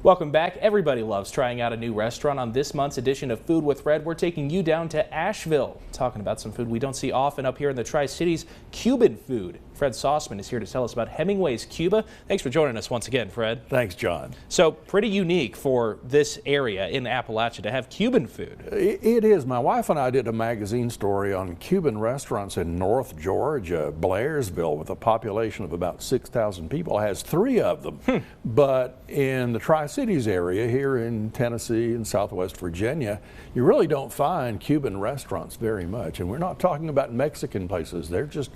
Welcome back. Everybody loves trying out a new restaurant. On this month's edition of Food with Fred, we're taking you down to Asheville, talking about some food we don't see often up here in the Tri-Cities, Cuban food. Fred Sauceman is here to tell us about Hemingway's Cuba. Thanks for joining us once again, Fred. Thanks, John. So pretty unique for this area in Appalachia to have Cuban food. It is. My wife and I did a magazine story on Cuban restaurants in North Georgia. Blairsville, with a population of about 6,000 people, has 3 of them. But in the Tri-Cities area here in Tennessee and Southwest Virginia, you really don't find Cuban restaurants very much. And we're not talking about Mexican places. There just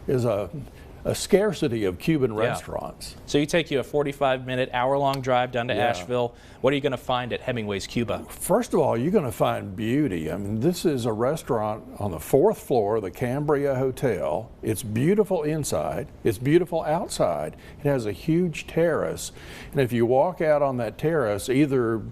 is a scarcity of Cuban restaurants. So you take you a 45-minute, hour-long drive down to Asheville. What are you going to find at Hemingway's Cuba? First of all, you're going to find beauty. I mean, this is a restaurant on the 4th floor of the Cambria Hotel. It's beautiful inside. It's beautiful outside. It has a huge terrace. And if you walk out on that terrace, either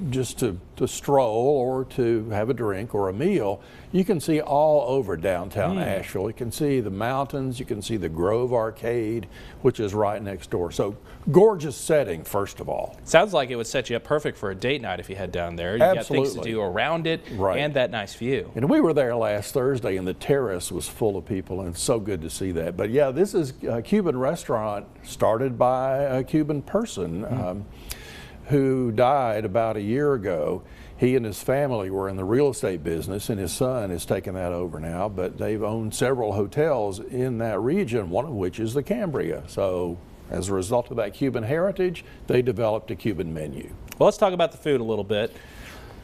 just to stroll or to have a drink or a meal, you can see all over downtown Asheville. You can see the mountains. You can see the Grove Arcade, which is right next door. So gorgeous setting, first of all. Sounds like it would set you up perfect for a date night if you head down there. You got things to do around it and that nice view. And we were there last Thursday and the terrace was full of people, and it's so good to see that. But yeah, this is a Cuban restaurant started by a Cuban person who died about a year ago. He and his family were in the real estate business, and his son has taken that over now, but they've owned several hotels in that region, one of which is the Cambria. So as a result of that Cuban heritage, they developed a Cuban menu. Well, let's talk about the food a little bit.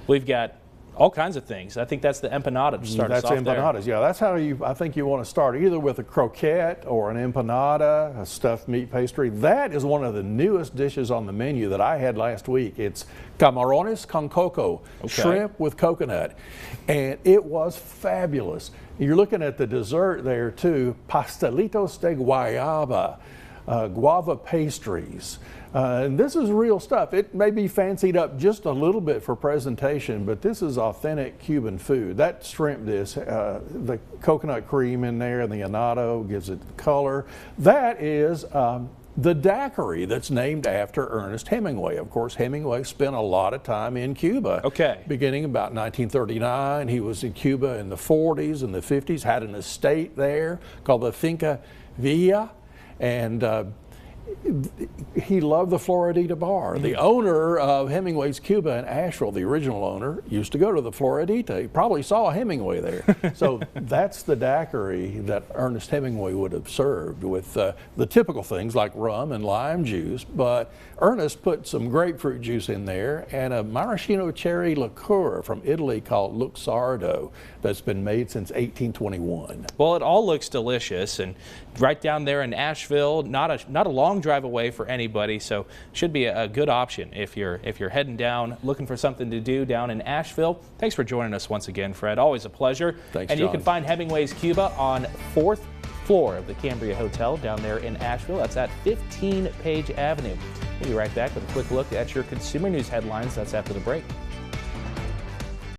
We've got all kinds of things. I think that's the empanada to start us off there. That's empanadas, yeah. That's how I think you want to start, either with a croquette or an empanada, a stuffed meat pastry. That is one of the newest dishes on the menu that I had last week. It's camarones con coco, shrimp with coconut. And it was fabulous. You're looking at the dessert there too, pastelitos de guayaba. Guava pastries. And this is real stuff. It may be fancied up just a little bit for presentation, but this is authentic Cuban food. That shrimp dish, the coconut cream in there and the annatto gives it color. That is the daiquiri that's named after Ernest Hemingway. Of course, Hemingway spent a lot of time in Cuba. Beginning about 1939. He was in Cuba in the 40s and the 50s, had an estate there called the Finca Villa. And he loved the Floridita bar. The owner of Hemingway's Cuba in Asheville, the original owner, used to go to the Floridita. He probably saw Hemingway there. So that's the daiquiri that Ernest Hemingway would have served with the typical things like rum and lime juice. But Ernest put some grapefruit juice in there and a maraschino cherry liqueur from Italy called Luxardo that's been made since 1821. Well, it all looks delicious, and right down there in Asheville, not a long drive away for anybody, so should be a good option if you're heading down looking for something to do down in Asheville. Thanks for joining us once again, Fred. Always a pleasure. Thanks, and John. You can find Hemingway's Cuba on 4th floor of the Cambria Hotel down there in Asheville. That's at 15 Page Avenue. We'll be right back with a quick look at your consumer news headlines. That's after the break.